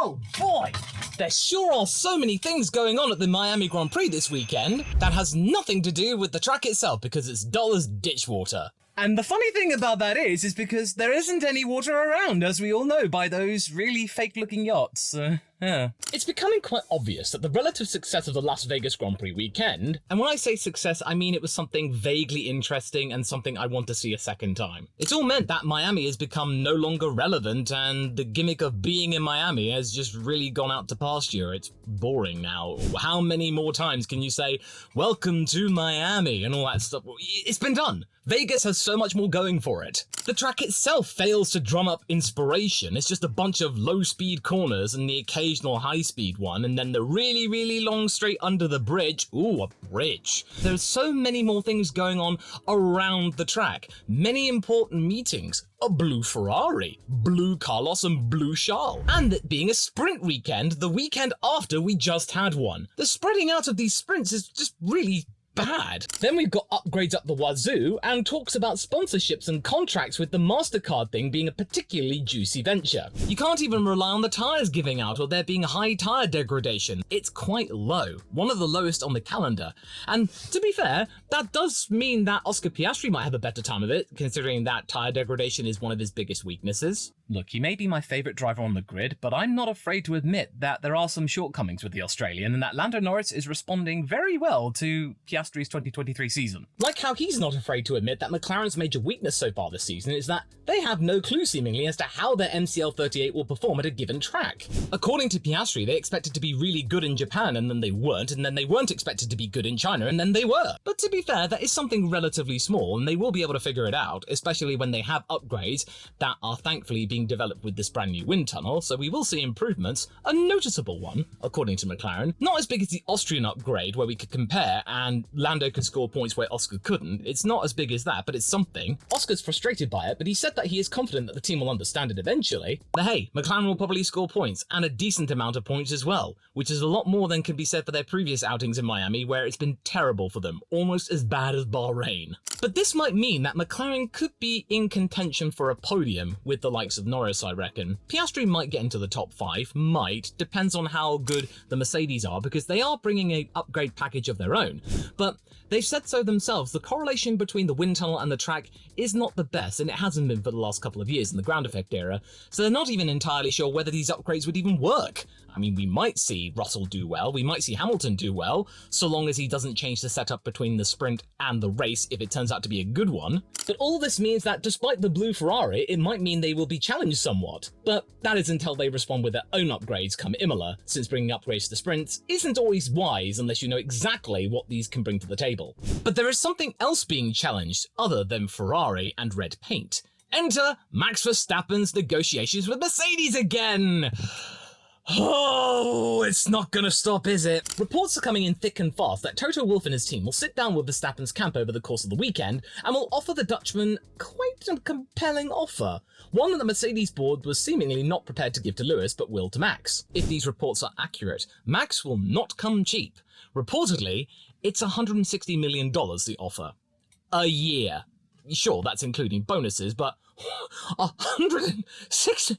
Oh boy! There sure are so many things going on at the Miami Grand Prix this weekend that has nothing to do with the track itself because it's dull as ditch water. And the funny thing about that is because there isn't any water around, as we all know by those really fake-looking yachts. Yeah. It's becoming quite obvious that the relative success of the Las Vegas Grand Prix weekend, and when I say success, I mean it was something vaguely interesting and something I want to see a second time. It's all meant that Miami has become no longer relevant and the gimmick of being in Miami has just really gone out to pasture. It's boring now. How many more times can you say, welcome to Miami and all that stuff? It's been done. Vegas has so much more going for it. The track itself fails to drum up inspiration. It's just a bunch of low-speed corners and the occasional high-speed one, and then the really, really long straight under the bridge. Ooh, a bridge. There's so many more things going on around the track. Many important meetings. A blue Ferrari, blue Carlos and blue Charles. And it being a sprint weekend, the weekend after we just had one. The spreading out of these sprints is just really bad. Then we've got upgrades up the wazoo and talks about sponsorships and contracts, with the MasterCard thing being a particularly juicy venture. You can't even rely on the tyres giving out or there being high tyre degradation. It's quite low, one of the lowest on the calendar. And to be fair, that does mean that Oscar Piastri might have a better time of it, considering that tyre degradation is one of his biggest weaknesses. Look, he may be my favourite driver on the grid, but I'm not afraid to admit that there are some shortcomings with the Australian and that Lando Norris is responding very well to Piastri's 2023 season. Like how he's not afraid to admit that McLaren's major weakness so far this season is that they have no clue seemingly as to how their MCL38 will perform at a given track. According to Piastri, they expected to be really good in Japan and then they weren't expected to be good in China and then they were. But to be fair, that is something relatively small and they will be able to figure it out, especially when they have upgrades that are thankfully being developed with this brand new wind tunnel, so we will see improvements, a noticeable one, according to McLaren. Not as big as the Austrian upgrade where we could compare and Lando could score points where Oscar couldn't. It's not as big as that, but it's something. Oscar's frustrated by it, but he said that he is confident that the team will understand it eventually. But hey, McLaren will probably score points, and a decent amount of points as well, which is a lot more than can be said for their previous outings in Miami, where it's been terrible for them, almost as bad as Bahrain. But this might mean that McLaren could be in contention for a podium with the likes of Norris, I reckon. Piastri might get into the top 5, depends on how good the Mercedes are, because they are bringing an upgrade package of their own. But they've said so themselves, the correlation between the wind tunnel and the track is not the best, and it hasn't been for the last couple of years in the ground effect era, so they're not even entirely sure whether these upgrades would even work. I mean, we might see Russell do well, we might see Hamilton do well, so long as he doesn't change the setup between the sprint and the race if it turns out to be a good one. But all this means that despite the blue Ferrari, it might mean they will be challenged somewhat. But that is until they respond with their own upgrades come Imola, since bringing upgrades to the sprints isn't always wise unless you know exactly what these can bring to the table. But there is something else being challenged other than Ferrari and red paint. Enter Max Verstappen's negotiations with Mercedes again! Oh, it's not gonna stop, is it? Reports are coming in thick and fast that Toto Wolff and his team will sit down with Verstappen's camp over the course of the weekend and will offer the Dutchman quite a compelling offer. One that the Mercedes board was seemingly not prepared to give to Lewis, but will to Max. If these reports are accurate, Max will not come cheap. Reportedly, it's $160 million the offer. A year. Sure, that's including bonuses, but 160...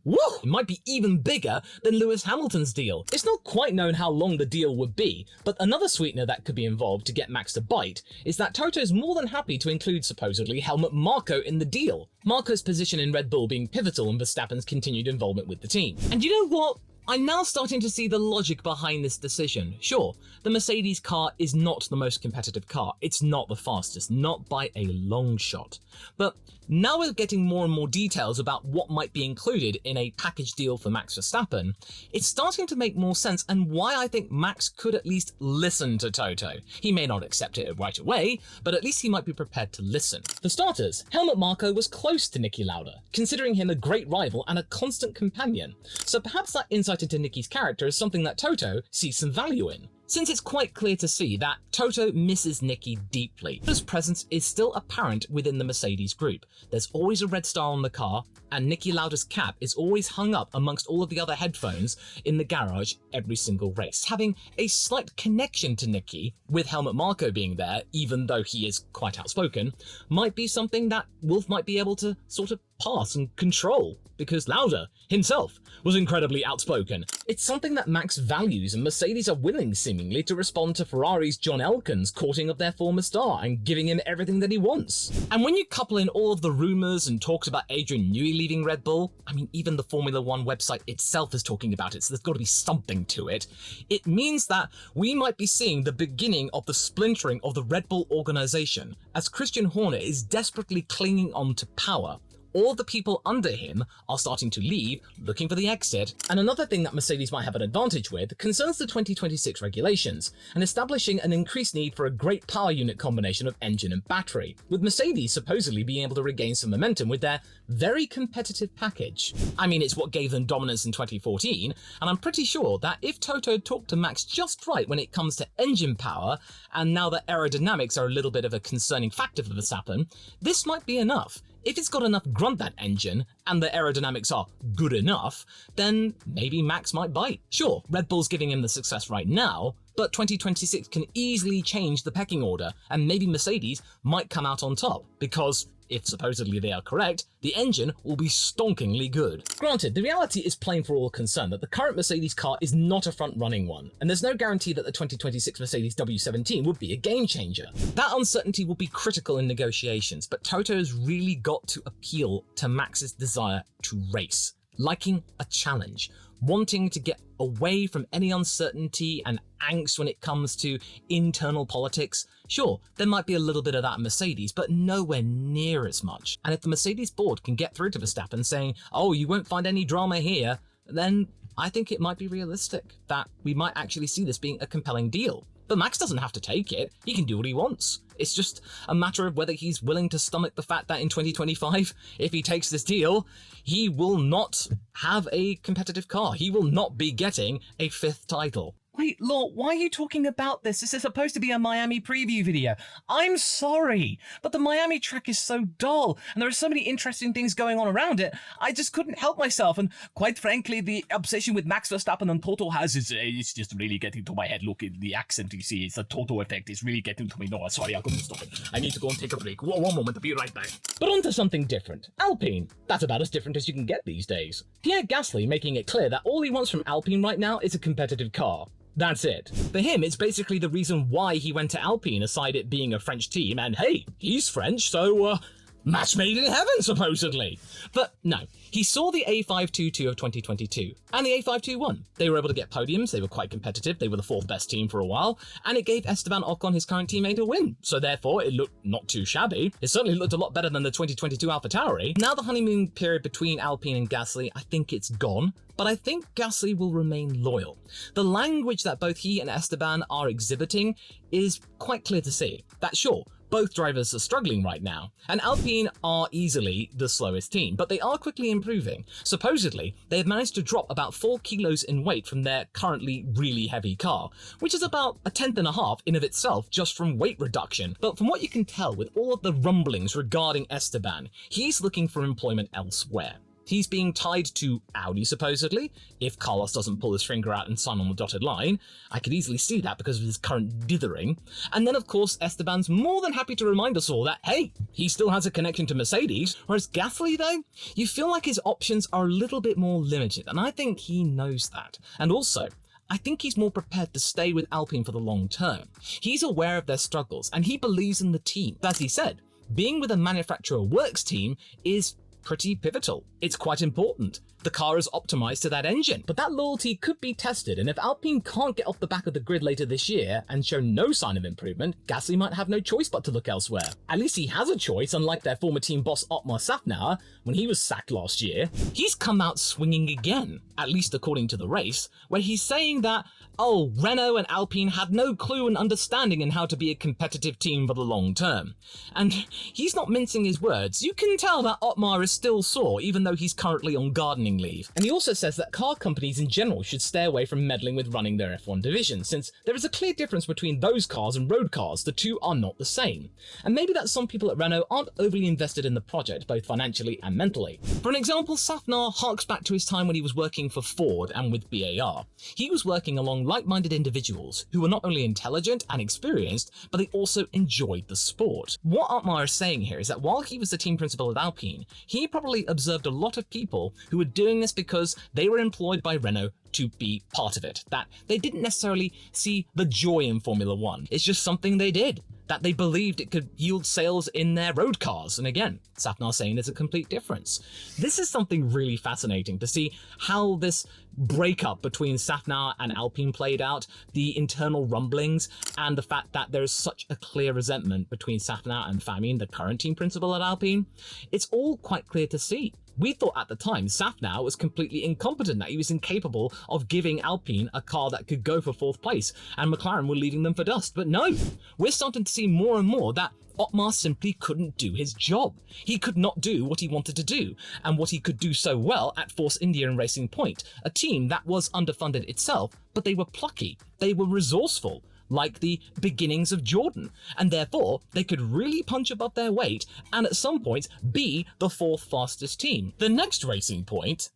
Woo! It might be even bigger than Lewis Hamilton's deal. It's not quite known how long the deal would be, but another sweetener that could be involved to get Max to bite is that Toto's more than happy to include supposedly Helmut Marko in the deal. Marko's position in Red Bull being pivotal in Verstappen's continued involvement with the team. And you know what? I'm now starting to see the logic behind this decision. Sure, the Mercedes car is not the most competitive car. It's not the fastest, not by a long shot. But now we're getting more and more details about what might be included in a package deal for Max Verstappen. It's starting to make more sense and why I think Max could at least listen to Toto. He may not accept it right away, but at least he might be prepared to listen. For starters, Helmut Marko was close to Niki Lauda, considering him a great rival and a constant companion. So perhaps that insight into Niki's character is something that Toto sees some value in. Since it's quite clear to see that Toto misses Niki deeply, his presence is still apparent within the Mercedes group. There's always a red star on the car, and Niki Lauda's cap is always hung up amongst all of the other headphones in the garage every single race. Having a slight connection to Niki, with Helmut Marko being there, even though he is quite outspoken, might be something that Wolff might be able to sort of pass and control, because Lauda himself was incredibly outspoken. It's something that Max values, and Mercedes are willing, seemingly, to respond to Ferrari's John Elkann's courting of their former star and giving him everything that he wants. And when you couple in all of the rumours and talks about Adrian Newey leaving Red Bull, I mean, even the Formula One website itself is talking about it, so there's got to be something to it. It means that we might be seeing the beginning of the splintering of the Red Bull organisation, as Christian Horner is desperately clinging on to power. All the people under him are starting to leave, looking for the exit. And another thing that Mercedes might have an advantage with concerns the 2026 regulations, and establishing an increased need for a great power unit combination of engine and battery, with Mercedes supposedly being able to regain some momentum with their very competitive package. I mean, it's what gave them dominance in 2014, and I'm pretty sure that if Toto talked to Max just right when it comes to engine power, and now that aerodynamics are a little bit of a concerning factor for Verstappen, this might be enough. If it's got enough grunt, that engine, and the aerodynamics are good enough, then maybe Max might bite. Sure, Red Bull's giving him the success right now, but 2026 can easily change the pecking order, and maybe Mercedes might come out on top, because if supposedly they are correct, the engine will be stonkingly good. Granted, the reality is plain for all concerned that the current Mercedes car is not a front-running one, and there's no guarantee that the 2026 Mercedes W17 would be a game changer. That uncertainty will be critical in negotiations, but Toto has really got to appeal to Max's desire to race, liking a challenge, wanting to get away from any uncertainty and angst when it comes to internal politics. Sure, there might be a little bit of that in Mercedes, but nowhere near as much. And if the Mercedes board can get through to Verstappen saying, oh, you won't find any drama here, then I think it might be realistic that we might actually see this being a compelling deal. But Max doesn't have to take it. He can do what he wants. It's just a matter of whether he's willing to stomach the fact that in 2025, if he takes this deal, he will not have a competitive car. He will not be getting a 5th title. Wait, Law, why are you talking about this? This is supposed to be a Miami preview video. I'm sorry, but the Miami track is so dull, and there are so many interesting things going on around it, I just couldn't help myself, and quite frankly, the obsession with Max Verstappen and Toto has it's just really getting to my head. Look, the accent you see, it's the Toto effect, it's really getting to me. No, sorry, I couldn't stop it. I need to go and take a break. One moment, I'll be right back. But on to something different. Alpine. That's about as different as you can get these days. Pierre Gasly making it clear that all he wants from Alpine right now is a competitive car. That's it. For him, it's basically the reason why he went to Alpine, aside it being a French team, and hey, he's French, so, match made in heaven, supposedly. But no, he saw the A522 of 2022, and the A521. They were able to get podiums, they were quite competitive, they were the 4th best team for a while, and it gave Esteban Ocon, his current teammate, a win. So therefore, it looked not too shabby. It certainly looked a lot better than the 2022 AlphaTauri. Now the honeymoon period between Alpine and Gasly, I think it's gone, but I think Gasly will remain loyal. The language that both he and Esteban are exhibiting is quite clear to see. That sure, both drivers are struggling right now, and Alpine are easily the slowest team, but they are quickly improving. Supposedly, they have managed to drop about 4 kilos in weight from their currently really heavy car, which is about a 1/10.5 in of itself just from weight reduction. But from what you can tell with all of the rumblings regarding Esteban, he's looking for employment elsewhere. He's being tied to Audi, supposedly. If Carlos doesn't pull his finger out and sign on the dotted line, I could easily see that because of his current dithering. And then, of course, Esteban's more than happy to remind us all that, hey, he still has a connection to Mercedes. Whereas Gasly, though, you feel like his options are a little bit more limited, and I think he knows that. And also, I think he's more prepared to stay with Alpine for the long term. He's aware of their struggles, and he believes in the team. As he said, being with a manufacturer works team is pretty pivotal. It's quite important. The car is optimized to that engine, but that loyalty could be tested, and if Alpine can't get off the back of the grid later this year and show no sign of improvement, Gasly might have no choice but to look elsewhere. At least he has a choice, unlike their former team boss Otmar Szafnauer when he was sacked last year. He's come out swinging again, at least according to the race, where he's saying that, oh, Renault and Alpine had no clue and understanding in how to be a competitive team for the long term. And he's not mincing his words. You can tell that Otmar is still sore, even though he's currently on gardening leave. And he also says that car companies in general should stay away from meddling with running their F1 division, since there is a clear difference between those cars and road cars. The two are not the same. And maybe that some people at Renault aren't overly invested in the project, both financially and mentally. For an example, Szafnauer harks back to his time when he was working for Ford and with BAR. He was working along like-minded individuals who were not only intelligent and experienced, but they also enjoyed the sport. What Otmar is saying here is that while he was the team principal at Alpine, he he probably observed a lot of people who were doing this because they were employed by Renault to be part of it, that they didn't necessarily see the joy in Formula One. It's just something they did, that they believed it could yield sales in their road cars. And again, Szafnauer saying there's a complete difference. This is something really fascinating to see how this breakup between Szafnauer and Alpine played out, the internal rumblings, and the fact that there is such a clear resentment between Szafnauer and Famin, the current team principal at Alpine. It's all quite clear to see. We thought at the time Szafnauer was completely incompetent, that he was incapable of giving Alpine a car that could go for 4th place, and McLaren were leaving them for dust. But no, we're starting to see more and more that Otmar simply couldn't do his job. He could not do what he wanted to do, and what he could do so well at Force India and Racing Point, a team that was underfunded itself, but they were plucky, they were resourceful, like the beginnings of Jordan, and therefore they could really punch above their weight and at some points be the 4th fastest team. The next Racing Point,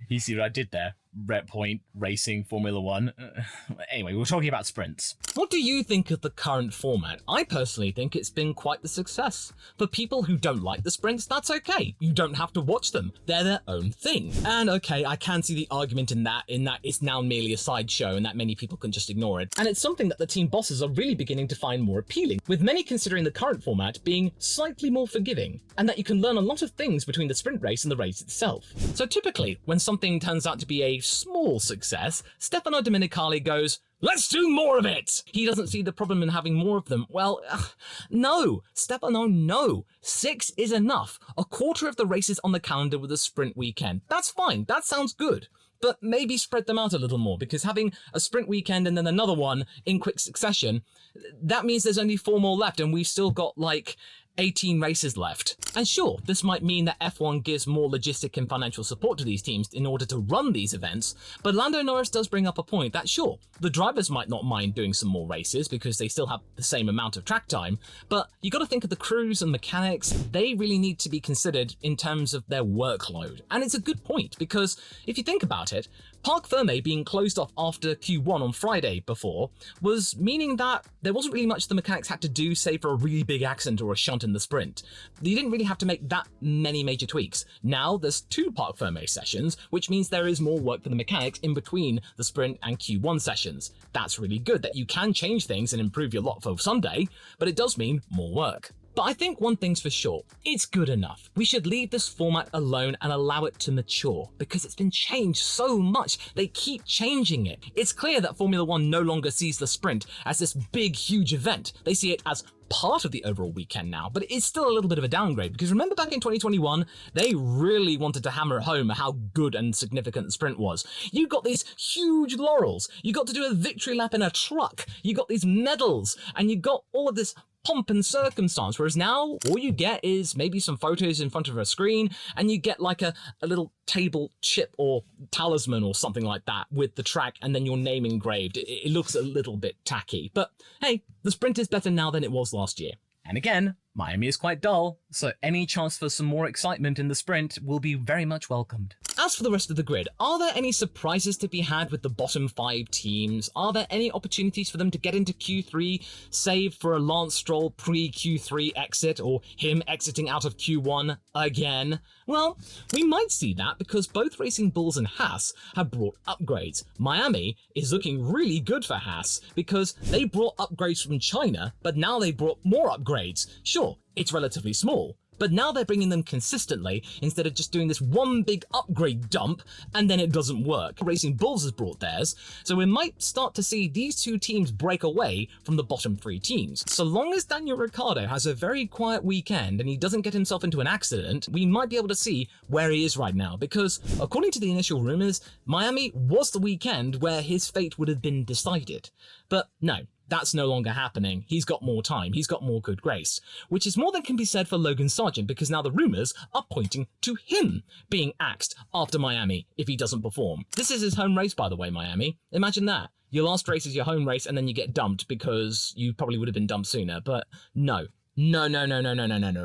you see what I did there? Red Point, Racing, Formula One. Anyway, we're talking about sprints. What do you think of the current format? I personally think it's been quite the success. For people who don't like the sprints, that's okay. You don't have to watch them. They're their own thing. And okay, I can see the argument in that it's now merely a sideshow and that many people can just ignore it. And it's something that the team bosses are really beginning to find more appealing, with many considering the current format being slightly more forgiving, and that you can learn a lot of things between the sprint race and the race itself. So typically, when something turns out to be a small success, Stefano Domenicali goes, "Let's do more of it!" He doesn't see the problem in having more of them. Well, no, Stefano, no. 6 is enough. A quarter of the races on the calendar with a sprint weekend. That's fine, that sounds good. But maybe spread them out a little more, because having a sprint weekend and then another one in quick succession, that means there's only 4 more left and we've still got like 18 races left. And sure, this might mean that F1 gives more logistic and financial support to these teams in order to run these events, but Lando Norris does bring up a point that sure, the drivers might not mind doing some more races because they still have the same amount of track time, but you got to think of the crews and mechanics. They really need to be considered in terms of their workload. And it's a good point, because if you think about it, Parc Fermé being closed off after Q1 on Friday before was meaning that there wasn't really much the mechanics had to do, save for a really big accident or a shunt in the sprint. You didn't really have to make that many major tweaks. Now there's 2 Parc Fermé sessions, which means there is more work for the mechanics in between the sprint and Q1 sessions. That's really good that you can change things and improve your lot for Sunday, but it does mean more work. But I think one thing's for sure, it's good enough. We should leave this format alone and allow it to mature, because it's been changed so much. They keep changing it. It's clear that Formula One no longer sees the sprint as this big, huge event. They see it as part of the overall weekend now, but it is still a little bit of a downgrade, because remember back in 2021, they really wanted to hammer home how good and significant the sprint was. You got these huge laurels, you got to do a victory lap in a truck, you got these medals, and you got all of this pomp and circumstance, whereas now all you get is maybe some photos in front of a screen, and you get like a little table chip or talisman or something like that with the track and then your name engraved. It looks a little bit tacky, but hey, the sprint is better now than it was last year. And again, Miami is quite dull, so any chance for some more excitement in the sprint will be very much welcomed. As for the rest of the grid, are there any surprises to be had with the bottom 5 teams? Are there any opportunities for them to get into Q3, save for a Lance Stroll pre-Q3 exit, or him exiting out of Q1 again? Well, we might see that because both Racing Bulls and Haas have brought upgrades. Miami is looking really good for Haas because they brought upgrades from China, but now they brought more upgrades. Sure, it's relatively small, but now they're bringing them consistently instead of just doing this one big upgrade dump and then it doesn't work. Racing Bulls has brought theirs, so we might start to see these 2 teams break away from the bottom 3 teams. So long as Daniel Ricciardo has a very quiet weekend and he doesn't get himself into an accident, we might be able to see where he is right now, because according to the initial rumors, Miami was the weekend where his fate would have been decided. But no, that's no longer happening. He's got more time. He's got more good grace, which is more than can be said for Logan Sargeant, because now the rumours are pointing to him being axed after Miami if he doesn't perform. This is his home race, by the way, Miami. Imagine that. Your last race is your home race and then you get dumped because you probably would have been dumped sooner, but no. No,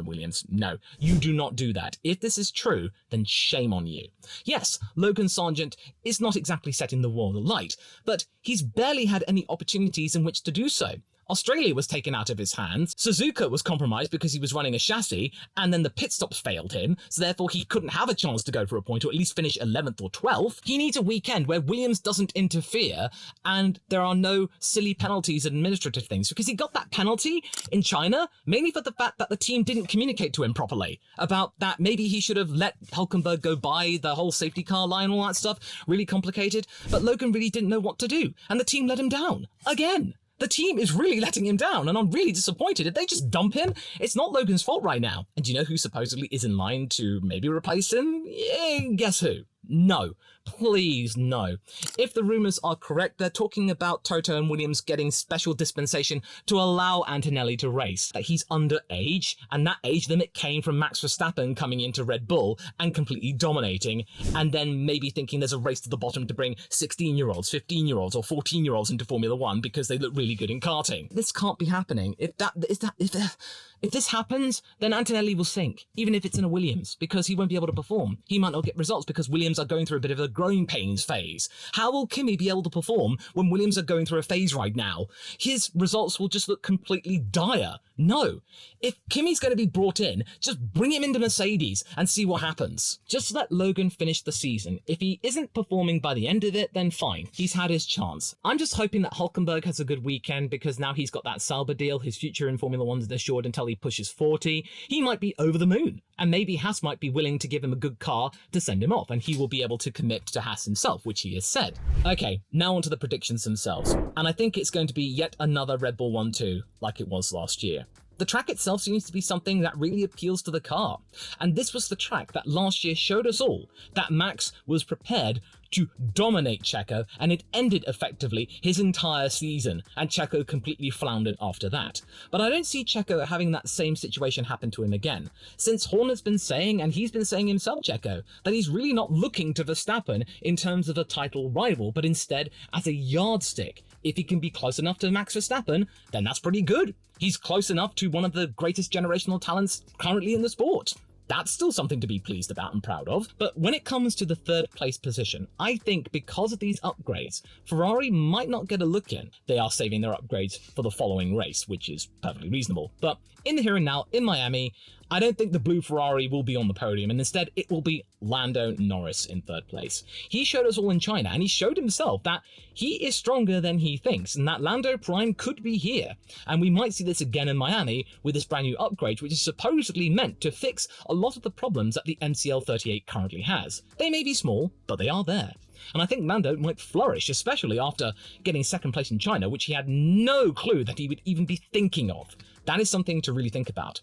Williams. No, you do not do that. If this is true, then shame on you. Yes, Logan Sargeant is not exactly setting the world alight, but he's barely had any opportunities in which to do so. Australia was taken out of his hands, Suzuka was compromised because he was running a chassis, and then the pit stops failed him, so therefore he couldn't have a chance to go for a point or at least finish 11th or 12th. He needs a weekend where Williams doesn't interfere and there are no silly penalties and administrative things, because he got that penalty in China mainly for the fact that the team didn't communicate to him properly about that maybe he should have let Hülkenberg go by the whole safety car line, all that stuff, really complicated, but Logan really didn't know what to do, and the team let him down. Again. The team is really letting him down, and I'm really disappointed. If they just dump him, it's not Logan's fault right now. And do you know who supposedly is in line to maybe replace him? Yeah, guess who? No. Please, no. If the rumours are correct, they're talking about Toto and Williams getting special dispensation to allow Antonelli to race. That he's underage, and that age limit came from Max Verstappen coming into Red Bull and completely dominating, and then maybe thinking there's a race to the bottom to bring 16-year-olds, 15-year-olds, or 14-year-olds into Formula One because they look really good in karting. This can't be happening. If this happens, then Antonelli will sink, even if it's in a Williams, because he won't be able to perform. He might not get results because Williams are going through a bit of a growing pains phase. How will Kimi be able to perform when Williams are going through a phase right now? His results will just look completely dire. No. If Kimi's going to be brought in, just bring him into Mercedes and see what happens. Just let Logan finish the season. If he isn't performing by the end of it, then fine. He's had his chance. I'm just hoping that Hülkenberg has a good weekend, because now he's got that Sauber deal. His future in Formula 1 is assured until he pushes 40. He might be over the moon. And maybe Haas might be willing to give him a good car to send him off, and he will be able to commit to Haas himself, which he has said. Okay, now onto the predictions themselves. And I think it's going to be yet another Red Bull 1-2, like it was last year. The track itself seems to be something that really appeals to the car. And this was the track that last year showed us all that Max was prepared to dominate Checo, and it ended effectively his entire season, and Checo completely floundered after that. But I don't see Checo having that same situation happen to him again, since Horner's been saying, and he's been saying himself, Checo, that he's really not looking to Verstappen in terms of a title rival, but instead as a yardstick. If he can be close enough to Max Verstappen, then that's pretty good. He's close enough to one of the greatest generational talents currently in the sport. That's still something to be pleased about and proud of. But when it comes to the third place position, I think because of these upgrades, Ferrari might not get a look in. They are saving their upgrades for the following race, which is perfectly reasonable. But in the here and now, in Miami, I don't think the blue Ferrari will be on the podium, and instead it will be Lando Norris in third place. He showed us all in China, and he showed himself that he is stronger than he thinks, and that Lando Prime could be here. And we might see this again in Miami with this brand new upgrade, which is supposedly meant to fix a lot of the problems that the MCL38 currently has. They may be small, but they are there. And I think Lando might flourish, especially after getting second place in China, which he had no clue that he would even be thinking of. That is something to really think about.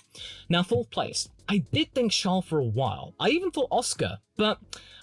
Now, fourth place. I did think Charles for a while. I even thought Oscar, but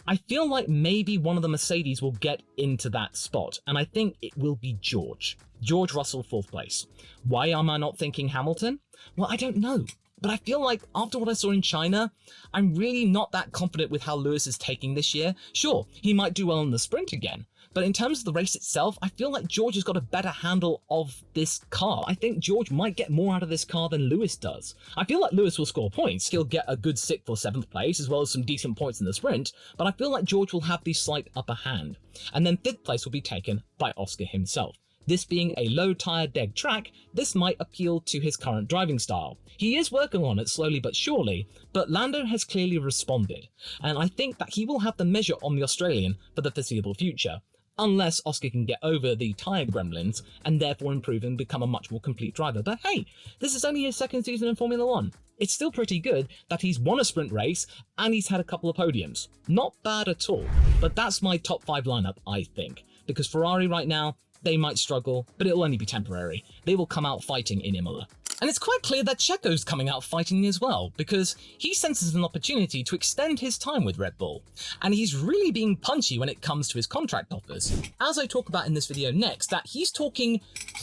I feel like maybe one of the Mercedes will get into that spot, and I think it will be George. George Russell, fourth place. Why am I not thinking Hamilton? Well, I don't know. But I feel like after what I saw in China, I'm really not that confident with how Lewis is taking this year. Sure, he might do well in the sprint again, but in terms of the race itself, I feel like George has got a better handle of this car. I think George might get more out of this car than Lewis does. I feel like Lewis will score points. He'll get a good 6th or 7th place, as well as some decent points in the sprint, but I feel like George will have the slight upper hand. And then 5th place will be taken by Oscar himself. This being a low tyre deg track, this might appeal to his current driving style. He is working on it slowly but surely, but Lando has clearly responded, and I think that he will have the measure on the Australian for the foreseeable future, unless Oscar can get over the tyre gremlins and therefore improve and become a much more complete driver. But hey, this is only his second season in Formula 1. It's still pretty good that he's won a sprint race and he's had a couple of podiums. Not bad at all, but that's my top 5 lineup, I think, because Ferrari right now, they might struggle, but it'll only be temporary. They will come out fighting in Imola. And it's quite clear that Checo's coming out fighting as well, because he senses an opportunity to extend his time with Red Bull, and he's really being punchy when it comes to his contract offers. As I talk about in this video next, that he's talking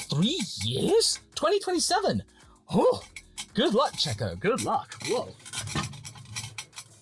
3 years? 2027? Oh, good luck, Checo, good luck. Whoa.